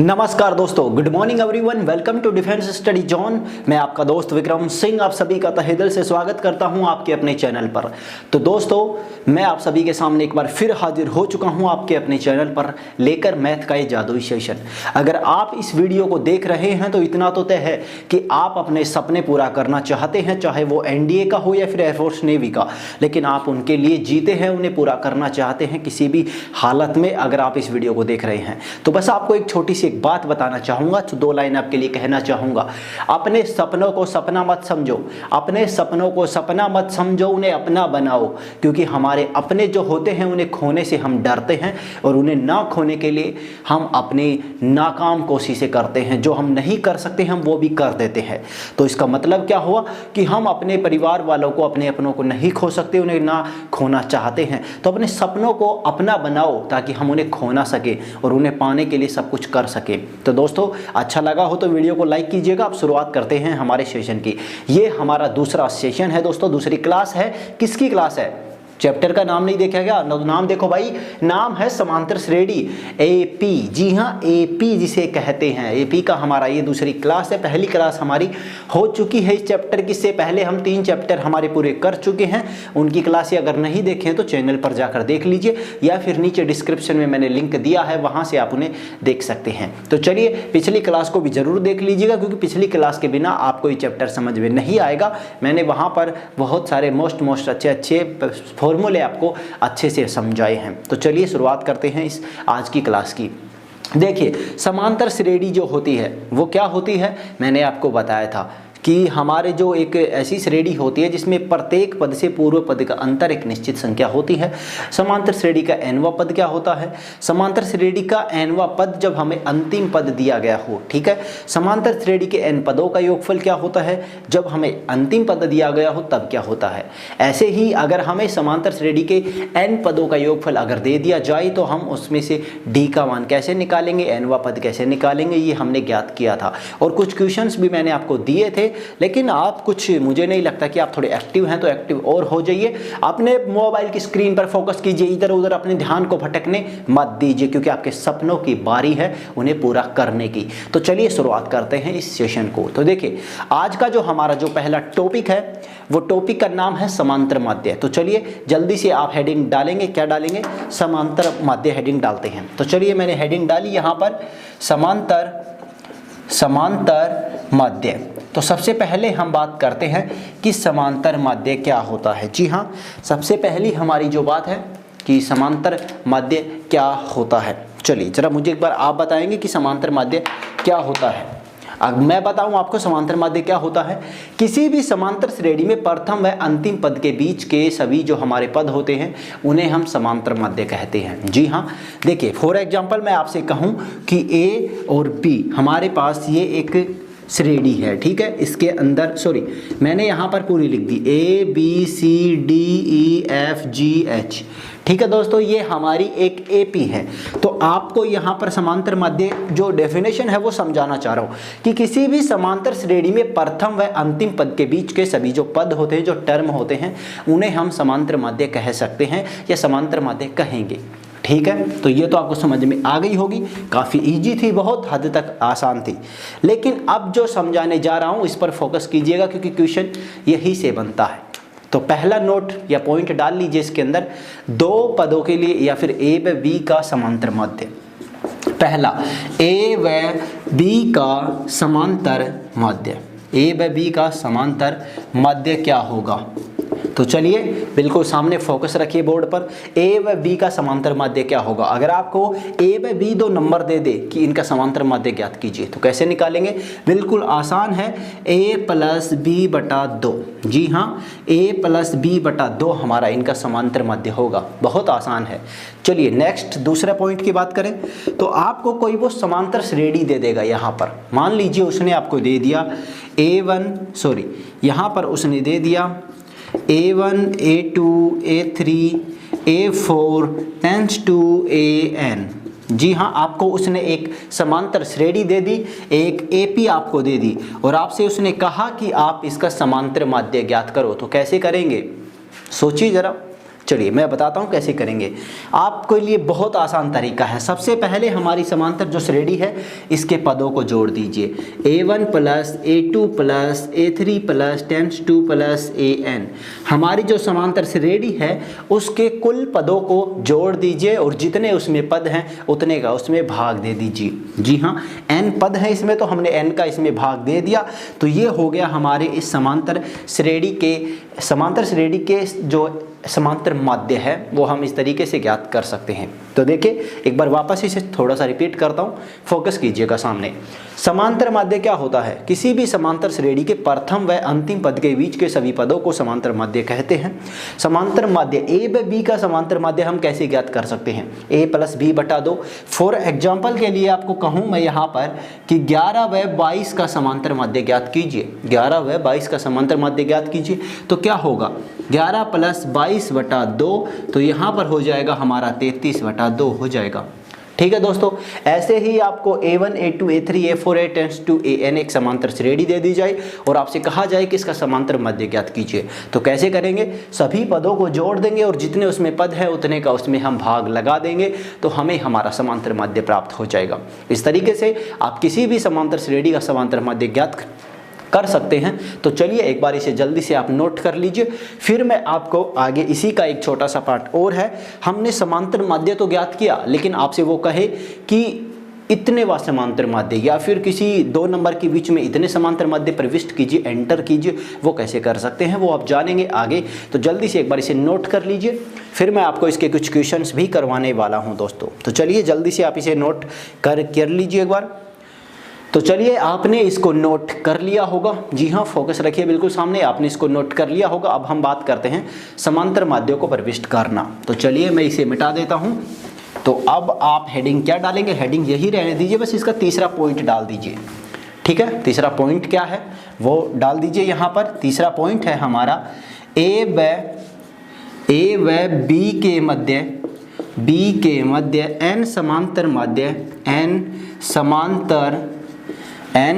नमस्कार दोस्तों, good morning everyone, welcome to defence study zone. मैं आपका दोस्त विक्रम सिंह आप सभी का तहे दिल से स्वागत करता हूं आपके अपने चैनल पर। तो दोस्तों, मैं आप सभी के सामने एक बार फिर हाजिर हो चुका हूं आपके अपने चैनल पर लेकर मैथ का ये जादुई सेशन। अगर आप इस वीडियो को देख रहे हैं तो इतना तो तय है कि आप अपने सपने पूरा करना चाहते हैं, चाहे वो एनडीए का हो या फिर एयरफोर्स नेवी का, लेकिन आप उनके लिए जीते हैं, उन्हें पूरा करना चाहते हैं किसी भी हालत में। अगर आप इस वीडियो को देख रहे हैं तो बस आपको एक छोटी सी एक बात बताना चाहूंगा, तो दो लाइन आपके लिए कहना चाहूंगा। अपने सपनों को सपना मत समझो, अपने सपनों को सपना मत समझो, उन्हें अपना बनाओ। क्योंकि हमारे अपने जो होते हैं उन्हें खोने से हम डरते हैं और उन्हें ना खोने के लिए हम अपनी नाकाम कोशिशें करते हैं। जो हम नहीं कर सकते हम वो भी कर देते हैं। तो इसका मतलब क्या हुआ कि हम अपने परिवार वालों को, अपने अपनों को नहीं खो सकते, उन्हें ना खोना चाहते हैं। तो अपने सपनों को अपना बनाओ ताकि हम उन्हें खो ना सके और उन्हें पाने के लिए सब कुछ कर सके। तो दोस्तों, अच्छा लगा हो तो वीडियो को लाइक कीजिएगा। अब शुरुआत करते हैं हमारे सेशन की। ये हमारा दूसरा सेशन है दोस्तों, दूसरी क्लास है। किसकी क्लास है? चैप्टर का नाम नहीं देखा गया? नाम देखो भाई, नाम है समांतर श्रेणी, एपी। जी हाँ, एपी जिसे कहते हैं, एपी का हमारा ये दूसरी क्लास है। पहली क्लास हमारी हो चुकी है इस चैप्टर की। से पहले हम 3 चैप्टर हमारे पूरे कर चुके हैं। उनकी क्लासें अगर नहीं देखें तो चैनल पर जाकर देख लीजिए, या फिर नीचे डिस्क्रिप्शन में मैंने लिंक दिया है, वहाँ से आप उन्हें देख सकते हैं। तो चलिए, पिछली क्लास को भी जरूर देख लीजिएगा, क्योंकि पिछली क्लास के बिना आपको ये चैप्टर समझ में नहीं आएगा। मैंने वहाँ पर बहुत सारे मोस्ट अच्छे फॉर्मूले आपको अच्छे से समझाए हैं। तो चलिए शुरुआत करते हैं इस आज की क्लास की। देखिए, समांतर श्रेणी जो होती है वो क्या होती है, मैंने आपको बताया था कि हमारे जो एक ऐसी श्रेणी होती है जिसमें प्रत्येक पद से पूर्व पद का अंतर एक निश्चित संख्या होती है। समांतर श्रेणी का nवां पद क्या होता है? समांतर श्रेणी का nवां पद जब हमें अंतिम पद दिया गया हो, ठीक है। समांतर श्रेणी के n पदों का योगफल क्या होता है? जब हमें अंतिम पद दिया गया हो तब क्या होता है। ऐसे ही अगर हमें समांतर श्रेणी के n पदों का योगफल अगर दे दिया जाए तो हम उसमें से d का मान कैसे निकालेंगे, nवां पद कैसे निकालेंगे, ये हमने ज्ञात किया था। और कुछ क्वेश्चंस भी मैंने आपको दिए थे, लेकिन आप कुछ, मुझे नहीं लगता कि आप थोड़े एक्टिव हैं, तो एक्टिव और हो जाइए। अपने मोबाइल की स्क्रीन पर फोकस कीजिए, इधर उधर अपने ध्यान को भटकने मत दीजिए, क्योंकि आपके सपनों की बारी है उन्हें पूरा करने की। तो चलिए शुरुआत करते हैं इस सेशन को। तो देखिए, आज का जो हमारा जो पहला टॉपिक है वो टॉपिक का नाम है समांतर माध्य। तो चलिए जल्दी से आप हेडिंग डालेंगे, क्या डालेंगे? समांतर माध्य हेडिंग डालते हैं। तो चलिए मैंने हेडिंग डाली यहाँ पर, समांतर माध्य। तो सबसे पहले हम बात करते हैं कि समांतर माध्य क्या होता है। जी हाँ, सबसे पहली हमारी जो बात है कि समांतर माध्य क्या होता है। चलिए जरा मुझे एक बार आप बताएंगे कि समांतर माध्य क्या होता है। अब मैं बताऊं आपको समांतर माध्य क्या होता है। किसी भी समांतर श्रेणी में प्रथम व अंतिम पद के बीच के सभी जो हमारे पद होते हैं उन्हें हम समांतर माध्य कहते हैं। जी हाँ, देखिए फॉर एग्जांपल मैं आपसे कहूं कि ए और बी हमारे पास ये एक श्रेणी है, ठीक है। इसके अंदर, सॉरी मैंने यहाँ पर पूरी लिख दी, A B C D E F G H, ठीक है दोस्तों, ये हमारी एक एपी है। तो आपको यहाँ पर समांतर माध्य जो डेफिनेशन है वो समझाना चाह रहा हूँ कि किसी भी समांतर श्रेणी में प्रथम व अंतिम पद के बीच के सभी जो पद होते हैं, जो टर्म होते हैं, उन्हें हम समांतर माध्य कह सकते हैं या समांतर माध्य कहेंगे, ठीक है। तो ये तो आपको समझ में आ गई होगी, काफ़ी इजी थी, बहुत हद तक आसान थी। लेकिन अब जो समझाने जा रहा हूँ इस पर फोकस कीजिएगा, क्योंकि क्वेश्चन यही से बनता है। तो पहला नोट या पॉइंट डाल लीजिए इसके अंदर, 2 पदों के लिए या फिर ए व बी का समांतर माध्य। पहला, ए व बी का समांतर माध्य, ए व बी का समांतर माध्य क्या होगा? तो चलिए बिल्कुल सामने फोकस रखिए बोर्ड पर, ए व बी का समांतर माध्य क्या होगा। अगर आपको ए व बी 2 नंबर दे दे कि इनका समांतर माध्य ज्ञात कीजिए, तो कैसे निकालेंगे? बिल्कुल आसान है, a प्लस बी बटा 2। जी हाँ, a प्लस बी बटा 2 हमारा इनका समांतर माध्य होगा। बहुत आसान है। चलिए नेक्स्ट दूसरा पॉइंट की बात करें तो आपको कोई वो समांतर श्रेणी दे देगा। यहाँ पर मान लीजिए उसने आपको दे दिया यहाँ पर उसने दे दिया A1, A2, A3, A4 tense to AN। जी हाँ, आपको उसने एक समांतर श्रेणी दे दी, एक AP आपको दे दी, और आपसे उसने कहा कि आप इसका समांतर माध्य ज्ञात करो। तो कैसे करेंगे? सोचिए जरा। चलिए मैं बताता हूँ कैसे करेंगे। आपके लिए बहुत आसान तरीका है। सबसे पहले हमारी समांतर जो श्रेणी है इसके पदों को जोड़ दीजिए, a1 plus a2 plus a3 plus tens 2 plus an। हमारी जो समांतर श्रेणी है उसके कुल पदों को जोड़ दीजिए और जितने उसमें पद हैं उतने का उसमें भाग दे दीजिए। जी हाँ, n पद है इसमें तो हमने n का इसमें भाग दे दिया। तो ये हो गया हमारे इस समांतर श्रेणी के जो समांतर माध्य है वो हम इस तरीके से ज्ञात कर सकते हैं। तो देखिए एक बार वापस इसे थोड़ा सा रिपीट करता हूँ, फोकस कीजिएगा सामने। समांतर माध्य क्या होता है? किसी भी समांतर श्रेणी के प्रथम व अंतिम पद के बीच के सभी पदों को समांतर माध्य कहते हैं। समांतर माध्य ए व बी का समांतर माध्य हम कैसे ज्ञात कर सकते हैं? a प्लस बी बटा 2। फॉर एग्जाम्पल के लिए आपको कहूँ मैं यहाँ पर कि 11 व 22 का समांतर माध्य ज्ञात कीजिए। 11 व 22 का समांतर माध्य ज्ञात कीजिए तो क्या होगा? 11 प्लस 22 बटा 2, तो यहाँ पर हो जाएगा हमारा 33 बटा 2 हो जाएगा। ठीक है दोस्तों, ऐसे ही आपको a1 a2 a3 a4 a tense to an एक समांतर श्रेणी दे दी जाए और आपसे कहा जाए कि इसका समांतर माध्य ज्ञात कीजिए। तो कैसे करेंगे? सभी पदों को जोड़ देंगे और जितने उसमें पद है उतने का उसमें हम भाग लगा देंगे तो हमें हमारा समांतर माध्य प्राप्त हो जाएगा। इस तरीके से आप किसी भी समांतर श्रेणी का समांतर माध्य ज्ञात कर सकते हैं। तो चलिए एक बार इसे जल्दी से आप नोट कर लीजिए, फिर मैं आपको आगे इसी का एक छोटा सा पार्ट और है। हमने समांतर माध्य तो ज्ञात किया, लेकिन आपसे वो कहे कि इतने व समांतर माध्य या फिर किसी दो नंबर के बीच में इतने समांतर माध्य प्रविष्ट कीजिए, एंटर कीजिए, वो कैसे कर सकते हैं वो आप जानेंगे आगे। तो जल्दी से एक बार इसे नोट कर लीजिए, फिर मैं आपको इसके कुछ क्वेश्चंस भी करवाने वाला हूं दोस्तों। तो चलिए जल्दी से आप इसे नोट कर लीजिए एक बार। तो चलिए आपने इसको नोट कर लिया होगा। जी हाँ, फोकस रखिए बिल्कुल सामने, आपने इसको नोट कर लिया होगा। अब हम बात करते हैं समांतर माध्यों को प्रविष्ट करना। तो चलिए मैं इसे मिटा देता हूँ। तो अब आप हेडिंग क्या डालेंगे? हेडिंग यही रहने दीजिए, बस इसका तीसरा पॉइंट डाल दीजिए। ठीक है, तीसरा पॉइंट क्या है वो डाल दीजिए यहाँ पर। तीसरा पॉइंट है हमारा ए व बी के मध्य n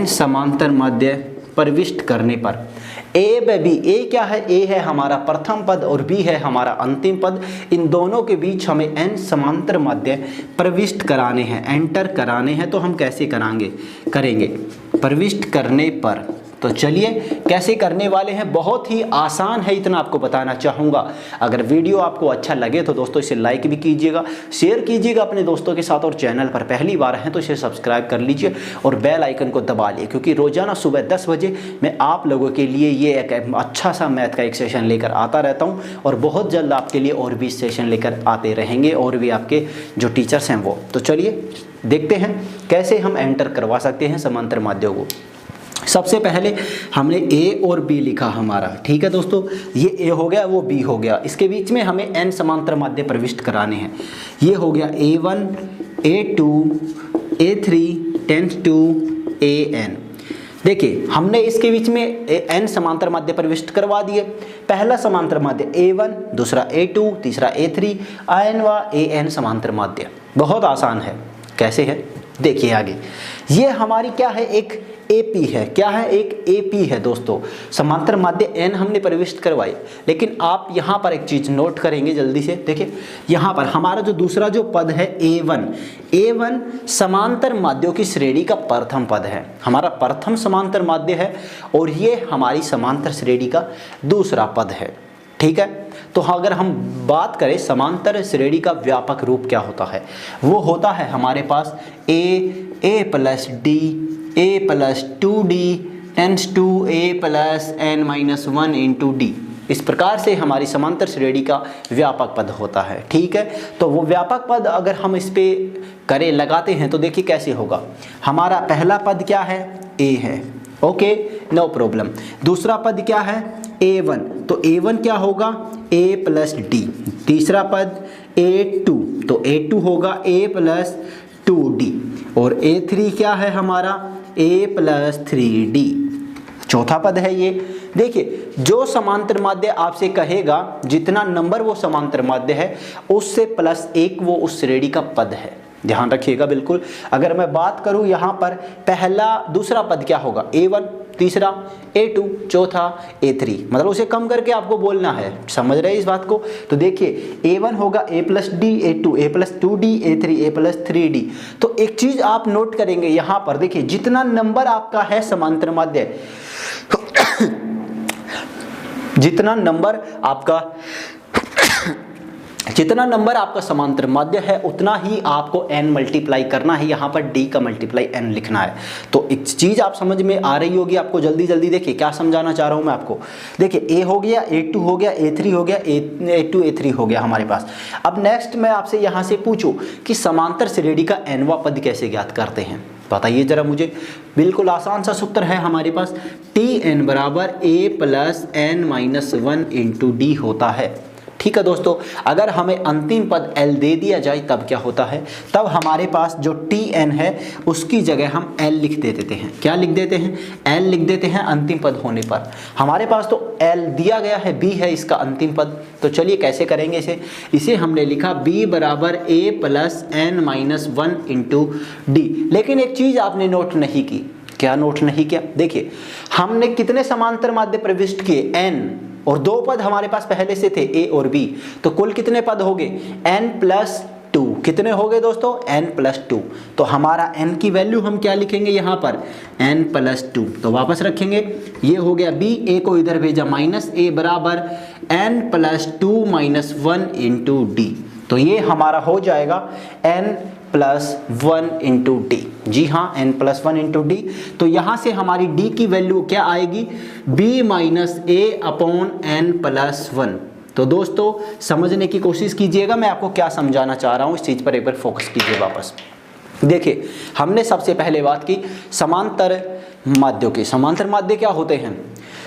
समांतर माध्य प्रविष्ट करने पर। ए व बी, ए क्या है? ए है हमारा प्रथम पद और बी है हमारा अंतिम पद। इन दोनों के बीच हमें n समांतर माध्य प्रविष्ट कराने हैं, एंटर कराने हैं। तो हम कैसे करेंगे प्रविष्ट करने पर। तो चलिए कैसे करने वाले हैं, बहुत ही आसान है, इतना आपको बताना चाहूँगा। अगर वीडियो आपको अच्छा लगे तो दोस्तों इसे लाइक भी कीजिएगा, शेयर कीजिएगा अपने दोस्तों के साथ, और चैनल पर पहली बार हैं तो इसे सब्सक्राइब कर लीजिए और बेल आइकन को दबा लिए, क्योंकि रोजाना सुबह 10 बजे मैं आप लोगों के लिए ये एक अच्छा सा मैथ का एक सेशन लेकर आता रहता हूँ और बहुत जल्द आपके लिए और भी सेशन लेकर आते रहेंगे, और भी आपके जो टीचर्स हैं वो। तो चलिए देखते हैं कैसे हम एंटर करवा सकते हैं समांतर माध्यों को। सबसे पहले हमने a और b लिखा हमारा। ठीक है दोस्तों, ये a हो गया, वो b हो गया। इसके बीच में हमें n समांतर माध्य प्रविष्ट कराने हैं। ये हो गया a1 a2 a3 tense to an। देखिए हमने इसके बीच में n समांतर माध्य प्रविष्ट करवा दिए। पहला समांतर माध्य a1, दूसरा a2, तीसरा a3, an व an समांतर माध्य। बहुत आसान है। कैसे है देखिए आगे। ये हमारी क्या है? एक AP है। क्या है? एक AP है दोस्तों। समांतर माध्य n हमने प्रविष्ट करवाई, लेकिन आप यहाँ पर एक चीज नोट करेंगे जल्दी से। देखिए यहाँ पर हमारा जो दूसरा जो पद है A1 समांतर माध्यों की श्रेणी का प्रथम पद है, हमारा प्रथम समांतर माध्य है, और ये हमारी समांतर श्रेणी का दूसरा पद है। ठीक है, तो अगर हम बात करें समांतर श्रेणी का व्यापक रूप क्या होता है, वो होता है हमारे पास a plus d a plus 2d tends to a plus n minus 1 into d। इस प्रकार से हमारी समांतर श्रेणी का व्यापक पद होता है। ठीक है, तो वो व्यापक पद अगर हम इस पे लगाते हैं तो देखिए कैसे होगा। हमारा पहला पद क्या है? a है, ओके नो प्रॉब्लम। दूसरा पद क्या है? a1, तो a1 क्या होगा? a plus d। तीसरा पद a2, तो a2 होगा a प्लस 2d, और a3 क्या है हमारा? a plus 3d। चौथा पद है ये। देखिए जो समांतर माध्य आपसे कहेगा, जितना नंबर वो समांतर माध्य है उससे प्लस 1 वो उस श्रेणी का पद है, ध्यान रखिएगा बिल्कुल। अगर मैं बात करूं यहाँ पर दूसरा पद क्या होगा? a1, तीसरा A2, चौथा A3, मतलब उसे कम करके आपको बोलना है। समझ रहे हैं इस बात को? तो देखिए A1 होगा A plus D, A2 A plus 2D, A3 A plus 3D। तो एक चीज आप नोट करेंगे यहाँ पर, देखिए जितना नंबर आपका है समांतर माध्य जितना नंबर आपका समांतर माध्य है उतना ही आपको n मल्टीप्लाई करना है, यहाँ पर d का मल्टीप्लाई n लिखना है। तो एक चीज आप समझ में आ रही होगी आपको, जल्दी जल्दी देखिए क्या समझाना चाह रहा हूं मैं आपको। देखिए A हो गया, A2 हो गया, A3 हो गया, A2 A3 हो गया हमारे पास। अब नेक्स्ट मैं आपसे यहाँ से पूछूं कि समांतर श्रेणी का nवां पद कैसे ज्ञात करते हैं, बताइए जरा मुझे। बिल्कुल आसान सा सूत्र है हमारे पास, Tn बराबर a plus n minus 1 into D होता है। ठीक है दोस्तों, अगर हमें अंतिम पद L दे दिया जाए तब क्या होता है, तब हमारे पास जो Tn है उसकी जगह हम L लिख देते हैं। क्या लिख देते हैं? L लिख देते हैं अंतिम पद होने पर। हमारे पास तो L दिया गया है, B है इसका अंतिम पद। तो चलिए कैसे करेंगे इसे हमने लिखा B बराबर a plus n minus 1 into D. लेकिन एक चीज आपने नोट नहीं की। क्या नोट नहीं किया? देखिए हमने कितने समांतर माध्य प्रविष्ट किए, n, और दो पद हमारे पास पहले से थे A और B, तो कुल कितने पद हो गए? n plus 2। कितने हो गए दोस्तों? n plus 2। तो हमारा n की वैल्यू हम क्या लिखेंगे यहाँ पर? n plus 2। तो वापस रखेंगे, ये हो गया B, A को इधर भेजा माइनस, A बराबर n plus 2 minus 1 into D. तो ये हमारा हो जाएगा n प्लस 1 इंटू डी। जी हाँ, n प्लस 1 इंटू डी। तो यहाँ से हमारी d की वैल्यू क्या आएगी? b minus a upon n plus 1। तो दोस्तों समझने की कोशिश कीजिएगा, मैं आपको क्या समझाना चाह रहा हूँ, इस चीज़ पर एक बार फोकस कीजिए वापस। देखिए हमने सबसे पहले बात की समांतर माध्यों की। समांतर माध्य क्या होते हैं?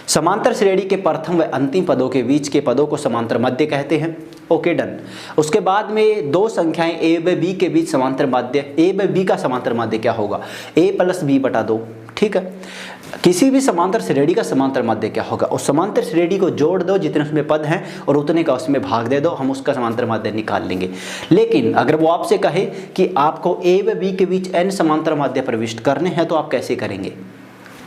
समांतर श्रेणी के प्रथम व अंतिम पदों के बीच के पदों को समांतर माध्य कहते हैं। Okay done. उसके बाद में दो संख्याएं a व b के बीच समांतर माध्य, a व b का समांतर माध्य क्या होगा? a प्लस b बटा 2। ठीक है, किसी भी समांतर श्रेणी का समांतर माध्य क्या होगा? उस समांतर श्रेणी को जोड़ दो जितने उसमें पद हैं और उतने का उसमें भाग दे दो, हम उसका समांतर माध्य निकाल लेंगे। लेकिन अगर वो आपसे कहे कि आपको a व b के बीच n समांतर माध्य प्रविष्ट करने हैं तो आप कैसे करेंगे?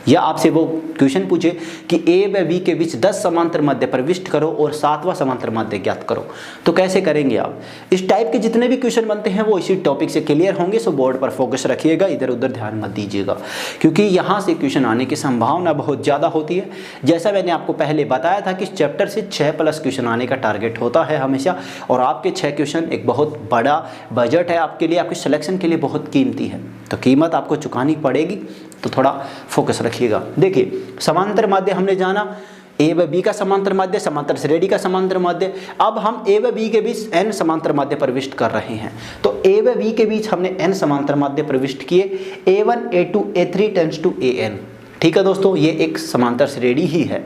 या आपसे वो क्वेश्चन पूछे कि a व b के बीच 10 समांतर माध्य प्रविष्ट करो और 7वां समांतर माध्य ज्ञात करो, तो कैसे करेंगे आप? इस टाइप के जितने भी क्वेश्चन बनते हैं वो इसी टॉपिक से क्लियर होंगे। सो बोर्ड पर फोकस रखिएगा, इधर उधर ध्यान मत दीजिएगा, क्योंकि यहाँ से क्वेश्चन आने की संभावना बहुत ज़्यादा होती है। जैसा मैंने आपको पहले बताया था कि इस चैप्टर से 6+ क्वेश्चन आने का टारगेट होता है हमेशा, और आपके 6 क्वेश्चन एक बहुत बड़ा बजट है आपके लिए, आपके सिलेक्शन के लिए बहुत कीमती है, तो कीमत आपको चुकानी पड़ेगी, तो थोड़ा फोकस रखिएगा। देखिए समांतर माध्य हमने जाना, a व b का समांतर माध्य, समांतर श्रेणी का समांतर माध्य। अब हम a व b के बीच n समांतर माध्य प्रविष्ट कर रहे हैं, तो a व b के बीच हमने n समांतर माध्य प्रविष्ट किए, a1 a2 a3 tends to an। ठीक है दोस्तों, ये एक समांतर श्रेणी ही है।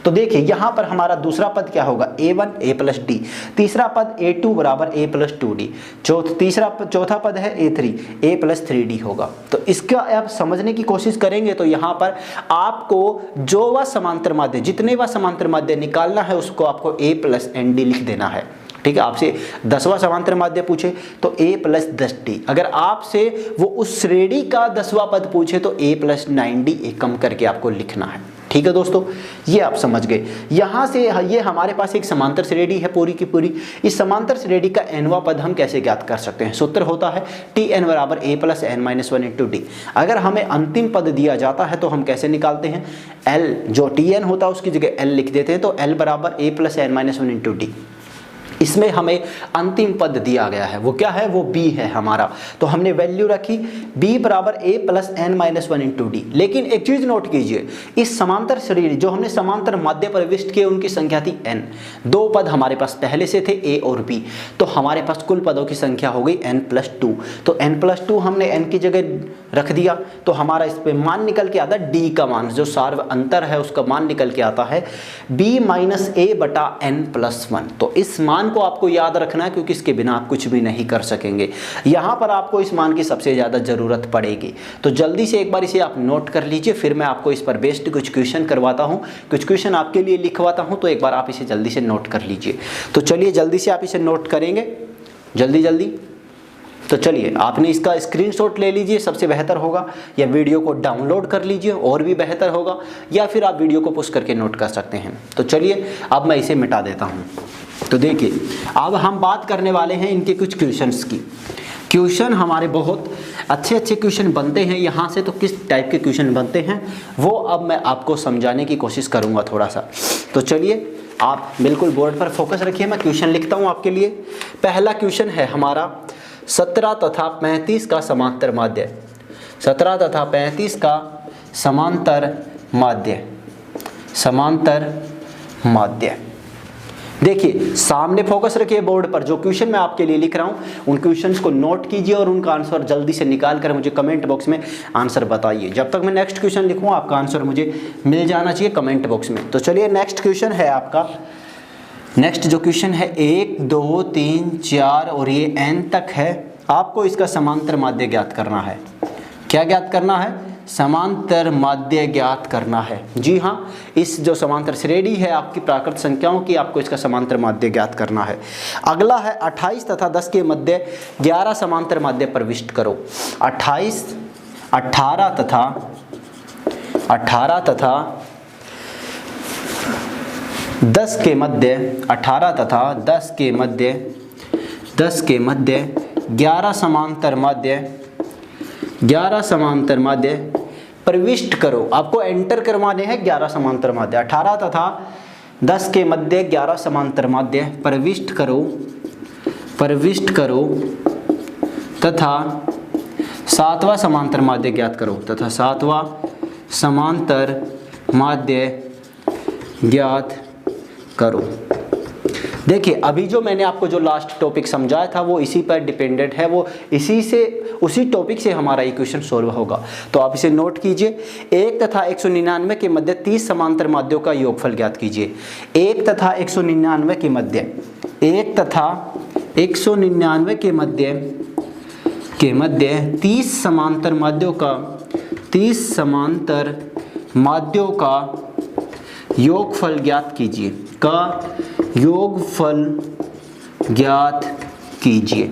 तो देखिए यहाँ पर हमारा दूसरा पद क्या होगा? a1 a प्लस डी, तीसरा पद a2 बराबर a प्लस 2d, चौथा पद है a3 a प्लस 3d होगा। तो इसका आप समझने की कोशिश करेंगे तो यहाँ पर आपको जो वह समांतर माध्य, जितने वह समांतर माध्य निकालना है उसको आपको a प्लस nd लिख देना है। ठीक है, आपसे 10वां समांतर माध्य पूछे तो a प्लस 10d, अगर आपसे वो उस श्रेणी का 10वां पद पूछे तो a प्लस 9d एक कम करके आपको लिखना है। ठीक है दोस्तों, ये आप समझ गए। यहाँ से ये हमारे पास एक समांतर श्रेणी है पूरी की पूरी। इस समांतर श्रेणी का nवां पद हम कैसे ज्ञात कर सकते हैं? सूत्र होता है Tn बराबर a plus n minus 1 into D. अगर हमें अंतिम पद दिया जाता है तो हम कैसे निकालते हैं? L जो Tn होता है उसकी जगह L लिख देते हैं, तो L बराबर a plus n minus 1 into D. इसमें हमें अंतिम पद दिया गया है, वो क्या है? वो b है हमारा, तो हमने वैल्यू रखी b बराबर a plus n minus 1 into D. लेकिन एक चीज नोट कीजिए, इस समांतर श्रेणी जो हमने समांतर माध्य प्रविष्ट किए उनकी संख्या थी n, दो पद हमारे पास पहले से थे a और b, तो हमारे पास कुल पदों की संख्या हो गई n प्लस 2। तो n प्लस 2 हमने n की जगह रख दिया, तो हमारा इस पे मान निकल के आता है d का मान, जो सार्व अंतर है उसका मान निकल के आता है b माइनस a बटा n प्लस 1। तो इस मान को आपको याद रखना है, क्योंकि इसके बिना आप कुछ भी नहीं कर सकेंगे। यहां पर आपको इस मान की सबसे ज्यादा जरूरत पड़ेगी, तो जल्दी से एक बार इसे आप नोट कर लीजिए, फिर मैं आपको इस पर बेस्ड कुछ क्वेश्चन करवाता हूं, कुछ क्वेश्चन आपके लिए लिखवाता हूं, तो एक बार आप इसे जल्दी से नोट कर लीजिए। तो चलिए जल्दी से आप इसे नोट करेंगे, जल्दी जल्दी। तो चलिए आपने इसका स्क्रीनशॉट ले लीजिए, सबसे बेहतर होगा, या वीडियो को डाउनलोड कर लीजिए और भी बेहतर होगा, या फिर आप वीडियो को पुश करके नोट कर सकते हैं। तो चलिए अब मैं इसे मिटा देता हूँ। तो देखिए अब हम बात करने वाले हैं इनके कुछ क्वेश्चंस की। क्वेश्चन हमारे बहुत अच्छे अच्छे क्वेश्चन बनते हैं यहाँ से, तो किस टाइप के क्वेश्चन बनते हैं वो अब मैं आपको समझाने की कोशिश करूँगा थोड़ा सा। तो चलिए आप बिल्कुल बोर्ड पर फोकस रखिए, मैं क्वेश्चन लिखता हूँ आपके लिए। पहला क्वेश्चन है हमारा 17 तथा 35 का समांतर माध्य। 17 तथा 35 का समांतर माध्य, समांतर माध्य। देखिए सामने फोकस रखिए बोर्ड पर, जो क्वेश्चन मैं आपके लिए लिख रहा हूँ उन क्वेश्चंस को नोट कीजिए और उनका आंसर जल्दी से निकाल कर मुझे कमेंट बॉक्स में आंसर बताइए। जब तक मैं नेक्स्ट क्वेश्चन लिखूँ आपका आंसर मुझे मिल जाना चाहिए कमेंट बॉक्स में। तो चलिए नेक्स्ट क्वेश्चन है आपका, नेक्स्ट जो क्वेश्चन है 1 2 3 4 और ये n तक है। आपको इसका समांतर माध्य ज्ञात करना है। क्या ज्ञात करना है? समांतर माध्य ज्ञात करना है। जी हाँ, इस जो समांतर श्रेणी है आपकी प्राकृत संख्याओं की, आपको इसका समांतर माध्य ज्ञात करना है। अगला है 28 तथा 10 के मध्य 11 समांतर माध्य प्रविष्ट करो। 18 तथा 10 के मध्य 18 तथा 10 के मध्य 11 समांतर माध्य प्रविष्ट करो। आपको एंटर करवाने हैं 11 समांतर माध्य। 18 तथा 10 के मध्य 11 समांतर माध्य प्रविष्ट करो तथा 7वां समांतर माध्य ज्ञात करो, तथा 7वां समांतर माध्य ज्ञात करो। देखिए अभी जो मैंने आपको जो लास्ट टॉपिक समझाया था वो इसी पर डिपेंडेंट है, वो उसी टॉपिक से हमारा इक्वेशन सॉल्व होगा। तो आप इसे नोट कीजिए। 1 तथा 199 के मध्य 30 समांतर माध्यों का योगफल ज्ञात कीजिए। 1 तथा 199 के मध्य 30 समांतर माध्यों का योगफल ज्ञात कीजिए, योगफल ज्ञात कीजिए।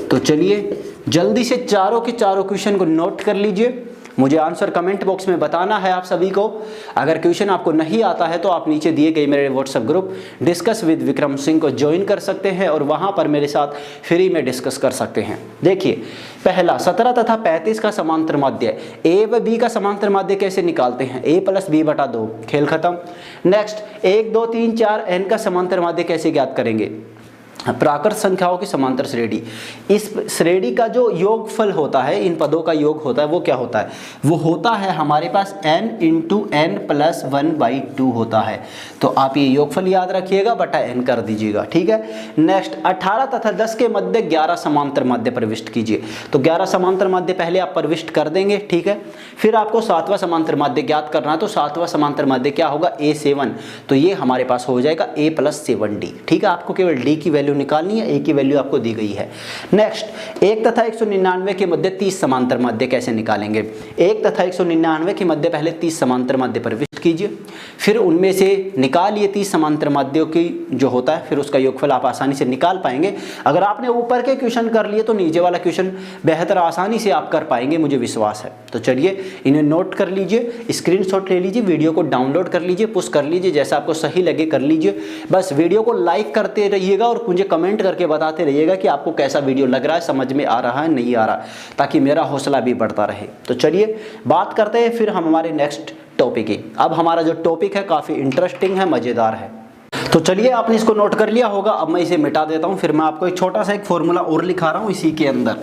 तो चलिए जल्दी से चारों के चारों क्वेश्चन को नोट कर लीजिए। मुझे आंसर कमेंट बॉक्स में बताना है आप सभी को। अगर क्वेश्चन आपको नहीं आता है तो आप नीचे दिए गए मेरे WhatsApp group discuss with Vikram Singh को ज्वाइन कर सकते हैं और वहां पर मेरे साथ फ्री में डिस्कस कर सकते हैं। देखिए पहला 17 तथा 35 का समांतर माध्य, ए व बी का समांतर माध्य कैसे निकालते हैं? a + b/2, खेल खत्म। नेक्स्ट 1 2 3 4 n का समांतर माध्य कैसे ज्ञात करेंगे? प्राकृत संख्याओं की समांतर श्रेणी। इस श्रेणी का जो योगफल होता है, इन पदों का योग होता है, वो क्या होता है? वो होता है हमारे पास n × n + 1/2 होता है। तो आप ये योगफल याद रखिएगा, बटा n कर दीजिएगा, ठीक है। नेक्स्ट 18 तथा 10 के मध्य 11 समांतर माध्य प्रविष्ट कीजिए। तो 11 समांतर माध्य पहले आप प्रविष्ट कर देंगे, ठीक है। फिर आपको 7वां समांतर माध्य ज्ञात करना है। तो 7वां समांतर माध्य क्या होगा? a7। तो ये हमारे पास हो जाएगा a + 7d, ठीक है। आपको केवल d की वैल्यू निकालनी है, a की वैल्यू आपको दी गई है। नेक्स्ट 1 तथा 199 के मध्य 30 समांतर माध्य कैसे निकालेंगे? 1 तथा 199 के मध्य पहले 30 समांतर माध्य प्रविष्ट कीजिए, फिर उनमें से निकालिए 30 समांतर माध्यों की जो होता है, फिर उसका योगफल आप आसानी से निकाल पाएंगे। अगर आपने ऊपर के क्वेश्चन कर लिए तो नीचे वाला क्वेश्चन बेहतर आसानी से आप कर पाएंगे, मुझे विश्वास है। तो चलिए इन्हें नोट कर लीजिए, स्क्रीनशॉट ले लीजिए, वीडियो को डाउनलोड कर लीजिए, पुश कर लीजिए, जैसा आपको सही लगे कर लीजिए। बस वीडियो को लाइक करते रहिएगा और मुझे कमेंट करके बताते रहिएगा कि आपको कैसा वीडियो लग रहा है, समझ में आ रहा है नहीं आ रहा, ताकि मेरा हौसला भी बढ़ता रहे। तो चलिए बात करते हैं फिर हम हमारे नेक्स्ट टॉपिक की। अब हमारा जो टॉपिक है काफ़ी इंटरेस्टिंग है, मज़ेदार है। तो चलिए आपने इसको नोट कर लिया होगा। अब मैं इसे मिटा देता हूँ, फिर मैं आपको एक छोटा सा एक फॉर्मूला और लिखा रहा हूँ इसी के अंदर,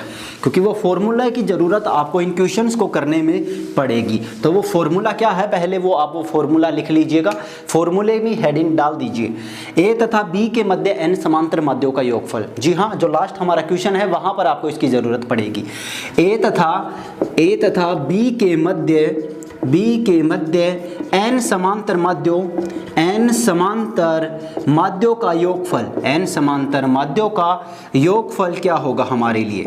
क्योंकि वो फॉर्मूला की ज़रूरत आपको इन क्वेश्चंस को करने में पड़ेगी। तो वो फॉर्मूला क्या है, पहले वो आप वो फॉर्मूला लिख लीजिएगा। फॉर्मूले में हेडिंग डाल दीजिए, ए तथा बी के मध्य एन समांतर माध्यों का योगफल। जी हाँ, जो लास्ट हमारा क्वेश्चन है वहाँ पर आपको इसकी ज़रूरत पड़ेगी। ए तथा बी के मध्य n समांतर माध्यों का योगफल, n समांतर माध्यों का योगफल क्या होगा हमारे लिए?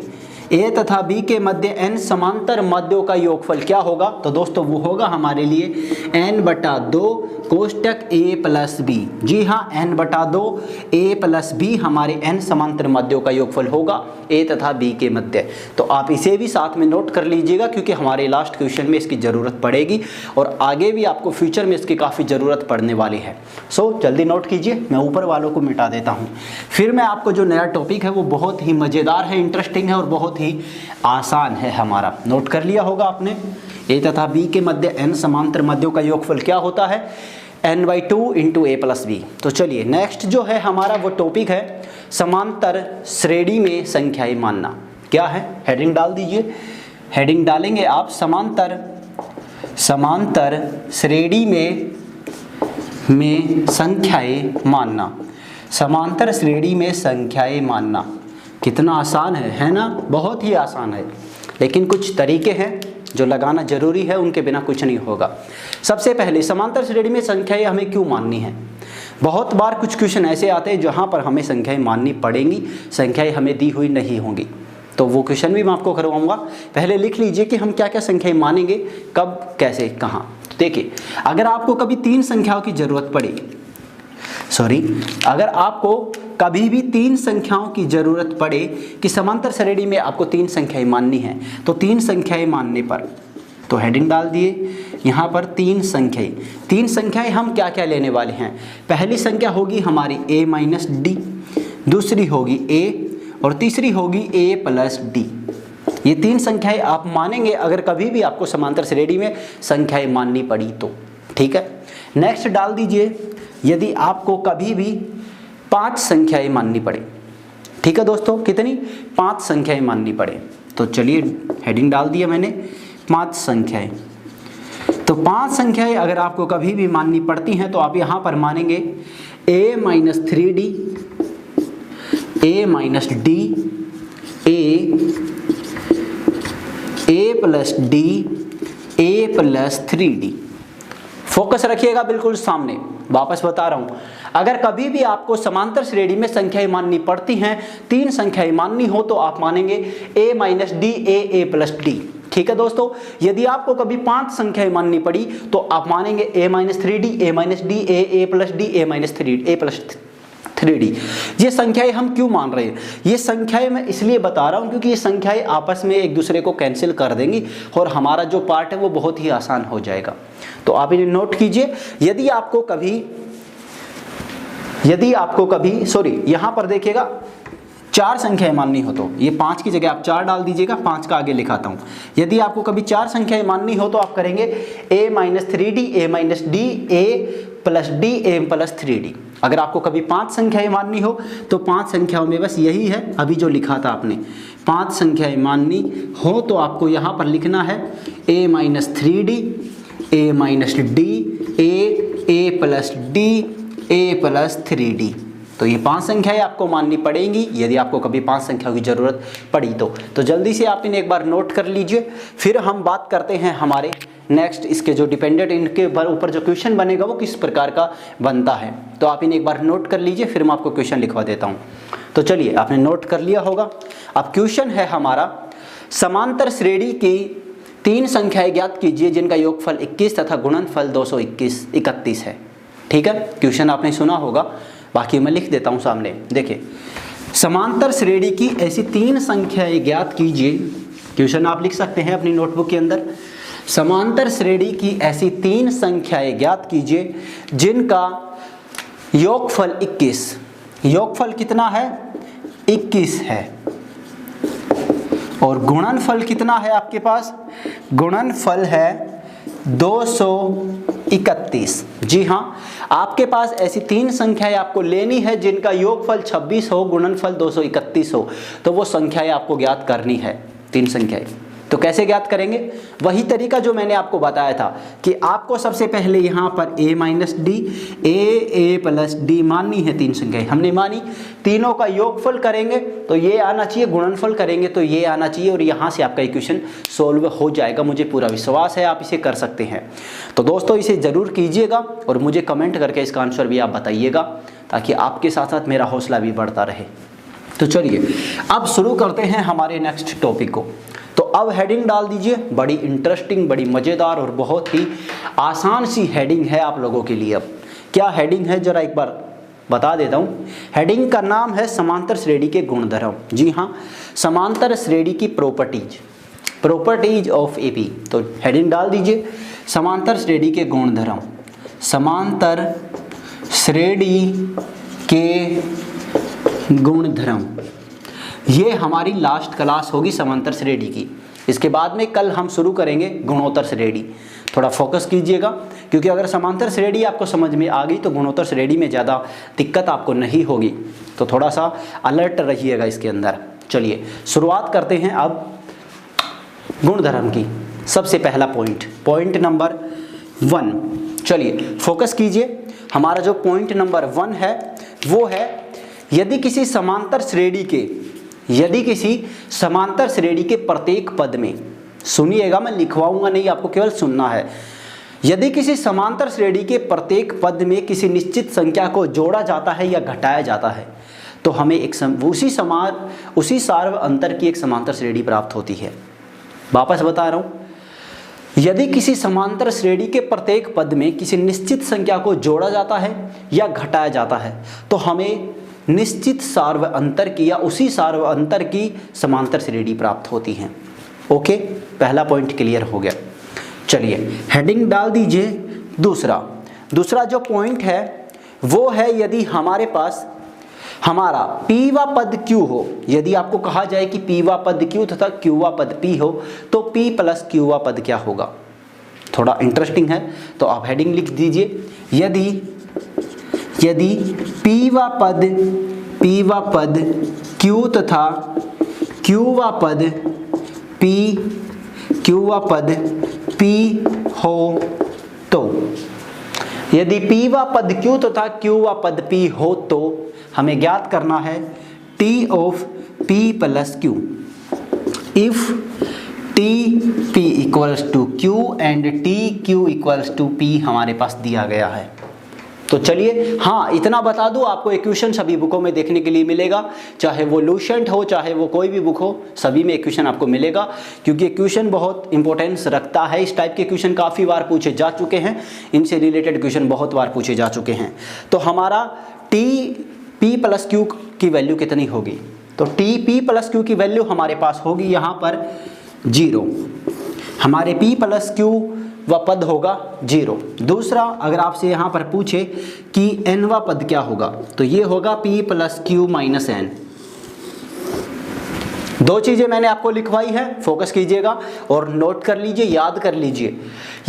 a तथा b के मध्य n समांतर माध्यों का योगफल क्या होगा? तो दोस्तों वो होगा हमारे लिए n/2 कोष्टक a प्लस बी, जी हाँ n बटा 2 a प्लस बी हमारे n समांतर मध्यों का योगफल होगा a तथा b के मध्य। तो आप इसे भी साथ में नोट कर लीजिएगा क्योंकि हमारे लास्ट क्वेश्चन में इसकी ज़रूरत पड़ेगी और आगे भी आपको फ्यूचर में इसकी काफ़ी ज़रूरत पड़ने वाली है। सो जल्दी नोट कीजिए, मैं ऊपर वालों को मिटा देता हूँ। फिर मैं आपको जो नया टॉपिक है वो बहुत ही मज़ेदार है, इंटरेस्टिंग है और बहुत ही आसान है हमारा। नोट कर लिया होगा आपने, a तथा b के मध्य n समांतर मध्यों का योगफल क्या होता है, n/2 into a plus B. तो चलिए नेक्स्ट जो है हमारा वो टॉपिक है समांतर श्रेणी में संख्याएं मानना। क्या है, हेडिंग डाल दीजिए। हेडिंग डालेंगे आप समांतर श्रेणी में संख्याएं मानना। समांतर श्रेणी में संख्याएं मानना कितना आसान है ना, बहुत ही आसान है, लेकिन कुछ तरीके हैं जो लगाना जरूरी है, उनके बिना कुछ नहीं होगा। सबसे पहले समांतर श्रेणी में संख्याएं हमें क्यों माननी है। बहुत बार कुछ क्वेश्चन ऐसे आते हैं जहां पर हमें संख्याएं माननी पड़ेंगी, संख्याएं हमें दी हुई नहीं होंगी, तो वो क्वेश्चन भी मैं आपको करवाऊंगा। पहले लिख लीजिए कि हम क्या क्या संख्याएं मानेंगे, कब, कैसे, कहाँ। तो देखिए, अगर आपको कभी 3 संख्याओं की जरूरत पड़ी, अगर आपको कभी भी 3 संख्याओं की जरूरत पड़े कि समांतर श्रेणी में आपको 3 संख्याएं माननी है, तो 3 संख्याएं मानने पर तो हेडिंग डाल दिए यहाँ पर 3 संख्याएं। 3 संख्याएं हम क्या क्या लेने वाले हैं। पहली संख्या होगी हमारी a माइनस डी, दूसरी होगी a और तीसरी होगी a प्लस डी। ये 3 संख्याएं आप मानेंगे अगर कभी भी आपको समांतर श्रेणी में संख्याएं माननी पड़ी तो, ठीक है। नेक्स्ट डाल दीजिए, यदि आपको कभी भी 5 संख्याएं माननी पड़े, ठीक है दोस्तों, कितनी, 5 संख्याएं माननी पड़े। तो चलिए हेडिंग डाल दिया मैंने 5 संख्याएं। तो 5 संख्याएं अगर आपको कभी भी माननी पड़ती हैं तो आप यहाँ पर मानेंगे a minus 3d, a minus D, a plus D, a plus 3d। Focus रखिएगा बिल्कुल सामने, वापस बता रहा हूं, अगर कभी भी आपको समांतर श्रेणी में संख्याएं माननी पड़ती हैं, 3 संख्याएं माननी हो तो आप मानेंगे a minus D, a plus D, ठीक है दोस्तों। यदि आपको कभी 5 संख्याएं माननी पड़ी तो आप मानेंगे a minus 3d, a minus D, a plus D, a minus 3d। ये संख्याएं हम क्यों मान रहे हैं, ये संख्याएं मैं इसलिए बता रहा हूं क्योंकि ये संख्याएं आपस में एक दूसरे को कैंसिल कर देंगी और हमारा जो पार्ट है वो बहुत ही आसान हो जाएगा। तो आप इन्हें नोट कीजिए। यदि आपको कभी यहां पर देखिएगा 4 संख्याएं माननी हो तो ये 5 की जगह आप 4 डाल दीजिएगा, 5 का आगे लिखाता हूं। यदि आपको कभी 4 संख्याएं माननी हो तो आप करेंगे a minus 3d, a minus D, a plus D, a plus 3d। अगर आपको कभी 5 संख्याएं माननी हो तो 5 संख्याओं में बस यही है अभी जो लिखा था आपने, 5 संख्याएं माननी हो तो आपको यहाँ पर लिखना है a minus 3d, a minus D, a plus D, a plus 3d। तो ये 5 संख्याएं आपको माननी पड़ेंगी यदि आपको कभी 5 संख्याओं की ज़रूरत पड़ी तो जल्दी से आप इन्हें एक बार नोट कर लीजिए। फिर हम बात करते हैं हमारे नेक्स्ट, इसके जो डिपेंडेंट, इनके ऊपर जो क्वेश्चन बनेगा वो किस प्रकार का बनता है। तो आप इन्हें एक बार नोट कर लीजिए, फिर मैं आपको क्वेश्चन लिखवा देता हूँ। तो चलिए, आपने नोट कर लिया होगा। अब क्वेश्चन है हमारा, समांतर श्रेणी की 3 संख्याएं ज्ञात कीजिए जिनका योगफल 21 तथा गुणनफल 231 है। ठीक है, क्वेश्चन आपने सुना होगा, बाकी मैं लिख देता हूं सामने। देखिए, समांतर श्रेणी की ऐसी 3 संख्याएं ज्ञात कीजिए। क्वेश्चन आप लिख सकते हैं अपनी नोटबुक के अंदर। समांतर श्रेणी की ऐसी 3 संख्याएं ज्ञात कीजिए जिनका योगफल 21, योगफल कितना है, 21 है, और गुणनफल कितना है आपके पास, गुणनफल है 231। जी हाँ, आपके पास ऐसी 3 संख्याएं आपको लेनी है जिनका योगफल 26 हो, गुणनफल 231 हो। तो वो संख्याएं आपको ज्ञात करनी है, 3 संख्याएं। तो कैसे ज्ञात करेंगे, वही तरीका जो मैंने आपको बताया था कि आपको सबसे पहले यहाँ पर a minus D, a plus D माननी है। 3 संख्याएं हमने मानी, तीनों का योगफल करेंगे तो ये आना चाहिए, गुणनफल करेंगे तो ये आना चाहिए, और यहाँ से आपका इक्वेशन सोल्व हो जाएगा। मुझे पूरा विश्वास है आप इसे कर सकते हैं। तो दोस्तों, इसे ज़रूर कीजिएगा और मुझे कमेंट करके इसका आंसर भी आप बताइएगा, ताकि आपके साथ साथ मेरा हौसला भी बढ़ता रहे। तो चलिए अब शुरू करते हैं हमारे नेक्स्ट टॉपिक को। तो अब हेडिंग डाल दीजिए, बड़ी इंटरेस्टिंग, बड़ी मज़ेदार और बहुत ही आसान सी हेडिंग है आप लोगों के लिए। अब क्या हेडिंग है जरा एक बार बता देता हूँ। हेडिंग का नाम है समांतर श्रेणी के गुणधर्म। जी हाँ, समांतर श्रेणी की प्रॉपर्टीज ऑफ एपी। तो हेडिंग डाल दीजिए समांतर श्रेणी के गुणधर्म। समांतर श्रेणी के गुणधर्म, ये हमारी लास्ट क्लास होगी समांतर श्रेणी की। इसके बाद में कल हम शुरू करेंगे गुणोत्तर श्रेणी। थोड़ा फोकस कीजिएगा, क्योंकि अगर समांतर श्रेणी आपको समझ में आ गई तो गुणोत्तर श्रेणी में ज़्यादा दिक्कत आपको नहीं होगी। तो थोड़ा सा अलर्ट रहिएगा इसके अंदर। चलिए शुरुआत करते हैं अब गुणधर्म की। सबसे पहला पॉइंट नंबर 1। चलिए फोकस कीजिए। हमारा जो पॉइंट नंबर 1 है वो है यदि किसी समांतर श्रेणी के प्रत्येक पद में, सुनिएगा मैं लिखवाऊंगा नहीं, आपको केवल सुनना है। यदि किसी समांतर श्रेणी के प्रत्येक पद में किसी निश्चित संख्या को जोड़ा जाता है या घटाया जाता है तो हमें उसी सार्व अंतर की एक समांतर श्रेणी प्राप्त होती है। वापस बता रहा हूँ, यदि किसी समांतर श्रेणी के प्रत्येक पद में किसी निश्चित संख्या को जोड़ा जाता है या घटाया जाता है तो हमें निश्चित सार्व अंतर की या उसी सार्व अंतर की समांतर श्रेणी प्राप्त होती है। ओके, पहला पॉइंट क्लियर हो गया। चलिए हेडिंग डाल दीजिए दूसरा जो पॉइंट है वो है यदि हमारे पास हमारा p वा पद q हो। यदि आपको कहा जाए कि p वा पद q तथा q वा पद p हो तो p प्लस q वा पद क्या होगा। थोड़ा इंटरेस्टिंग है, तो आप हेडिंग लिख दीजिए यदि p वा पद q तथा q वा पद p हो तो, यदि p वा पद q तथा q वा पद p हो तो हमें ज्ञात करना है t of p plus q। If tp equals to q and tq equals to p हमारे पास दिया गया है। तो चलिए हाँ, इतना बता दूं, आपको इक्वेशन सभी बुकों में देखने के लिए मिलेगा, चाहे वो लूसेंट हो चाहे वो कोई भी बुक हो, सभी में इक्वेशन आपको मिलेगा, क्योंकि इक्वेशन बहुत इंपॉर्टेंस रखता है। इस टाइप के क्वेश्चन काफ़ी बार पूछे जा चुके हैं, इनसे रिलेटेड क्वेश्चन बहुत बार पूछे जा चुके हैं। तो हमारा p प्लस q की वैल्यू कितनी होगी, तो p प्लस q की वैल्यू हमारे पास होगी यहाँ पर 0। हमारे p प्लस q व पद होगा 0। दूसरा, अगर आपसे यहाँ पर पूछे कि n वा पद क्या होगा तो ये होगा p plus q minus n। दो चीज़ें मैंने आपको लिखवाई है, फोकस कीजिएगा और नोट कर लीजिए, याद कर लीजिए।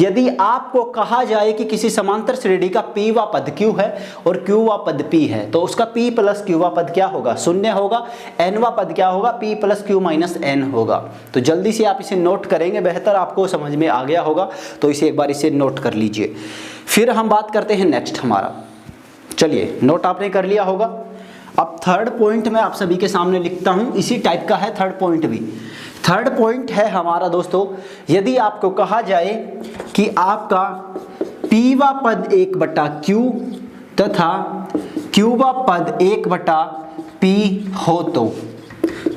यदि आपको कहा जाए कि किसी समांतर श्रेणी का p वा पद q है और q वा पद p है तो उसका p प्लस q वा पद क्या होगा, शून्य होगा। n वा पद क्या होगा, p plus q minus n होगा। तो जल्दी से आप इसे नोट करेंगे, बेहतर आपको समझ में आ गया होगा, तो इसे एक बार इसे नोट कर लीजिए। फिर हम बात करते हैं नेक्स्ट हमारा। चलिए नोट आपने कर लिया होगा। अब थर्ड पॉइंट मैं आप सभी के सामने लिखता हूं, इसी टाइप का है थर्ड पॉइंट भी। थर्ड पॉइंट है हमारा दोस्तों, यदि आपको कहा जाए कि आपका p वा पद 1/q तथा q वा पद 1/p हो तो,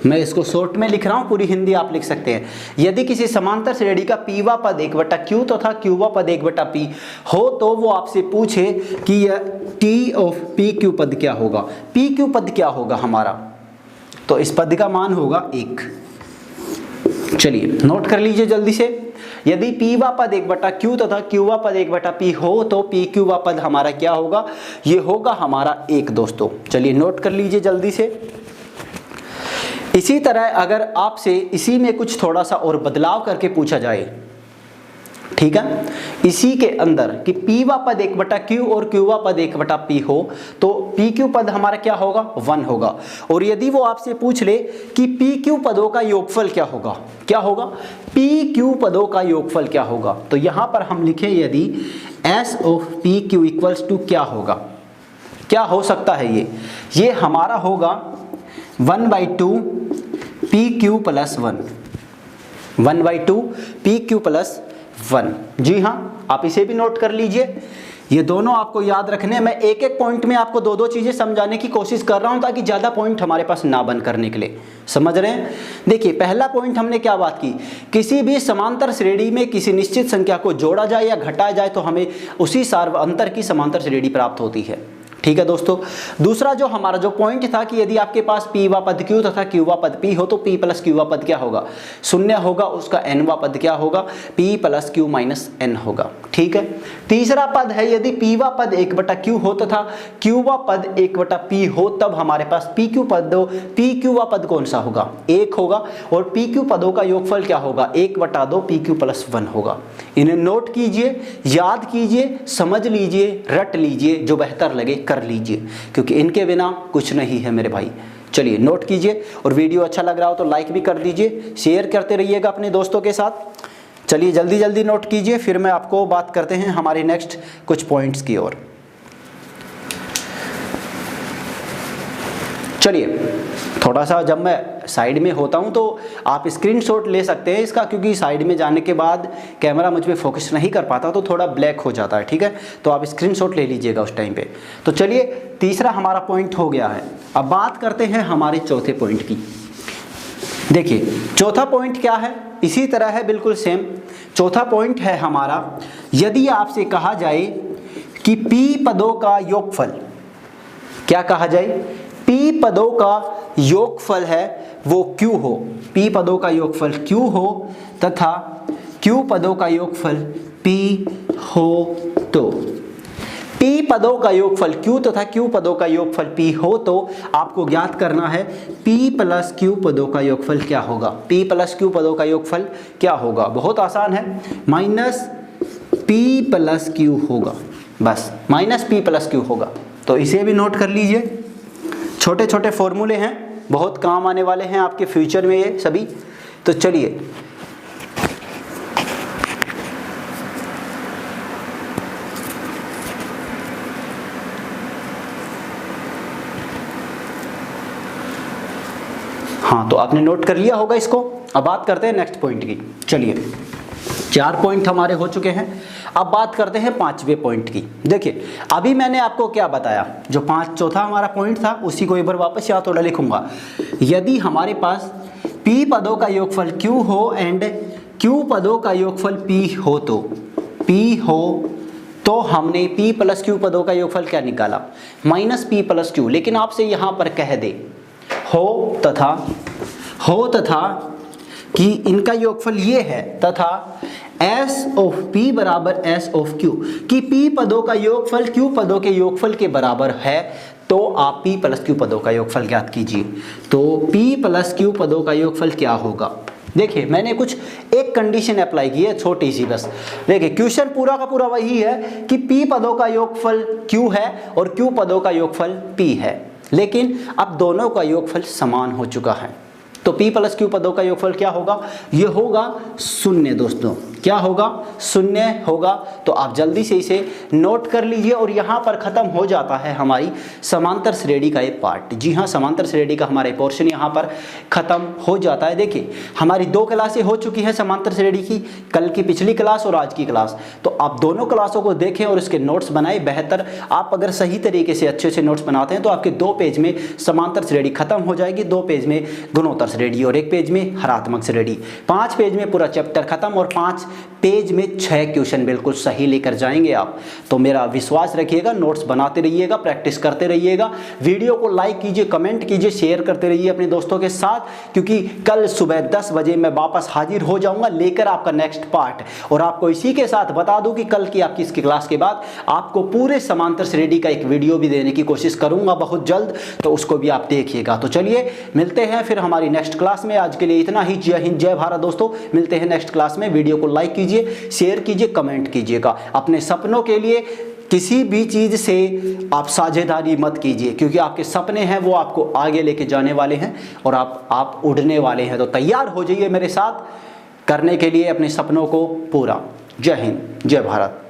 मैं इसको शॉर्ट में लिख रहा हूं, पूरी हिंदी आप लिख सकते हैं। यदि किसी समांतर श्रेणी का p वा पद 1/q तथा q वा पद 1/p हो तो वो आपसे पूछे कि यह t ऑफ pq पद क्या होगा। pq पद क्या होगा हमारा, तो इस पद का मान होगा 1। चलिए नोट कर लीजिए जल्दी से। यदि p वा पद 1/q तथा q वा पद 1/p हो तो pq वा पद हमारा क्या होगा, ये होगा हमारा 1 दोस्तों। चलिए नोट कर लीजिए जल्दी से। इसी तरह अगर आपसे इसी में कुछ थोड़ा सा और बदलाव करके पूछा जाए, ठीक है, इसी के अंदर कि p वा पद 1/q और q वा पद 1/p हो तो pq पद हमारा क्या होगा, 1 होगा। और यदि वो आपसे पूछ ले कि pq पदों का योगफल क्या होगा, क्या होगा, pq पदों का योगफल क्या होगा, तो यहाँ पर हम लिखें यदि s of pq equals to क्या होगा, क्या हो सकता है ये हमारा होगा 1/2 pq प्लस 1, 1/2 pq प्लस 1। जी हाँ, आप इसे भी नोट कर लीजिए। ये दोनों आपको याद रखने हैं। मैं एक एक पॉइंट में आपको दो दो चीजें समझाने की कोशिश कर रहा हूं ताकि ज्यादा पॉइंट हमारे पास ना बन करने के लिए। समझ रहे हैं? देखिए पहला पॉइंट हमने क्या बात की, किसी भी समांतर श्रेणी में किसी निश्चित संख्या को जोड़ा जाए या घटाया जाए तो हमें उसी सार्वअंतर की समांतर श्रेणी प्राप्त होती है। ठीक है दोस्तों। दूसरा जो हमारा जो पॉइंट था कि यदि आपके पास p वा पद q तथा q वा पद p हो तो p प्लस q वा पद क्या होगा, शून्य होगा, उसका n वा पद क्या होगा, p plus q minus n होगा। ठीक है। तीसरा पद है यदि p वा पद 1/q हो तथा q वा पद 1/p हो तब हमारे पास pq वा पद कौन सा होगा, 1 होगा, और pq पदों का योगफल क्या होगा, 1/2 pq प्लस 1 होगा। इन्हें नोट कीजिए, याद कीजिए, समझ लीजिए, रट लीजिए, जो बेहतर लगे कर लीजिए, क्योंकि इनके बिना कुछ नहीं है मेरे भाई। चलिए नोट कीजिए, और वीडियो अच्छा लग रहा हो तो लाइक भी कर दीजिए, शेयर करते रहिएगा अपने दोस्तों के साथ। चलिए जल्दी जल्दी नोट कीजिए, फिर मैं आपको बात करते हैं हमारे नेक्स्ट कुछ पॉइंट्स की ओर। चलिए थोड़ा सा जब मैं साइड में होता हूं तो आप स्क्रीनशॉट ले सकते हैं इसका, क्योंकि साइड में जाने के बाद कैमरा मुझ पे फोकस नहीं कर पाता तो थोड़ा ब्लैक हो जाता है। ठीक है, तो आप स्क्रीनशॉट ले लीजिएगा उस टाइम पे। तो चलिए तीसरा हमारा पॉइंट हो गया है। अब बात करते हैं हमारे चौथे पॉइंट की। देखिए चौथा पॉइंट क्या है, इसी तरह है बिल्कुल सेम। चौथा पॉइंट है हमारा, यदि आपसे कहा जाए कि p पदों का योगफल, क्या कहा जाए, p पदों का योगफल है वो q हो, p पदों का योगफल q हो तथा q पदों का योगफल p हो तो p पदों का योगफल q तथा q पदों का योगफल p हो तो आपको ज्ञात करना है p प्लस q पदों का योगफल क्या होगा। p प्लस q पदों का योगफल क्या होगा, बहुत आसान है, माइनस p प्लस q होगा, बस माइनस p प्लस q होगा। तो इसे भी नोट कर लीजिए, छोटे छोटे फॉर्मूले हैं, बहुत काम आने वाले हैं आपके फ्यूचर में ये सभी। तो चलिए हाँ, तो आपने नोट कर लिया होगा इसको। अब बात करते हैं नेक्स्ट पॉइंट की। चलिए 4 पॉइंट हमारे हो चुके हैं, अब बात करते हैं 5वें पॉइंट की। देखिए अभी मैंने आपको क्या बताया, जो चौथा हमारा पॉइंट था उसी को एक बार वापस यहाँ थोड़ा लिखूंगा। यदि हमारे पास p पदों का योगफल q हो एंड q पदों का योगफल p हो तो p हो तो हमने p प्लस q पदों का योगफल क्या निकाला, माइनस p प्लस q। लेकिन आपसे यहाँ पर कह दे हो तथा कि इनका योगफल ये है तथा s ऑफ p बराबर s ऑफ q, कि p पदों का योगफल q पदों के योगफल के बराबर है, तो आप p प्लस q पदों का योगफल ज्ञात कीजिए। तो p प्लस q पदों का योगफल क्या होगा। देखिए मैंने कुछ एक कंडीशन अप्लाई की है छोटी सी बस। देखिए क्वेश्चन पूरा का पूरा वही है कि p पदों का योगफल q है और q पदों का योगफल p है, लेकिन अब दोनों का योगफल समान हो चुका है। तो p प्लस q पदों का योगफल क्या होगा, ये होगा 0 दोस्तों। क्या होगा, 0 होगा। तो आप जल्दी से इसे नोट कर लीजिए, और यहाँ पर खत्म हो जाता है हमारी समांतर श्रेणी का एक पार्ट। जी हाँ, समांतर श्रेणी का हमारा पोर्शन यहाँ पर खत्म हो जाता है। देखिए हमारी 2 क्लासें हो चुकी है समांतर श्रेणी की, कल की पिछली क्लास और आज की क्लास। तो आप दोनों क्लासों को देखें और इसके नोट्स बनाए। बेहतर आप अगर सही तरीके से अच्छे से नोट्स बनाते हैं तो आपके 2 पेज में समांतर श्रेणी खत्म हो जाएगी, 2 पेज में गुणोत्तर श्रेणी और 1 पेज में हरात्मक श्रेणी। 5 पेज में पूरा चैप्टर खत्म और 5 पेज में 6 क्वेश्चन बिल्कुल सही लेकर जाएंगे आप। तो मेरा विश्वास रखिएगा, नोट्स बनाते रहिएगा, प्रैक्टिस करते रहिएगा। वीडियो को लाइक कीजिए, कमेंट कीजिए, शेयर करते रहिए अपने दोस्तों के साथ, क्योंकि कल सुबह 10 बजे मैं वापस हाजिर हो जाऊंगा लेकर आपका नेक्स्ट पार्ट। और आपको इसी के साथ बता दूं कि कल की आपकी इसकी क्लास के बाद आपको पूरे समांतर श्रेणी का एक वीडियो भी देने की कोशिश करूंगा बहुत जल्द, तो उसको भी आप देखिएगा। तो चलिए मिलते हैं फिर हमारी नेक्स्ट क्लास में। आज के लिए इतना ही। जय हिंद, जय भारत दोस्तों। मिलते हैं नेक्स्ट क्लास में। वीडियो को लाइक कीजिए, शेयर कीजिए, कमेंट कीजिएगा। अपने सपनों के लिए किसी भी चीज से आप साझेदारी मत कीजिए, क्योंकि आपके सपने हैं वो आपको आगे लेके जाने वाले हैं और आप उड़ने वाले हैं। तो तैयार हो जाइए मेरे साथ करने के लिए अपने सपनों को पूरा। जय हिंद, जय भारत।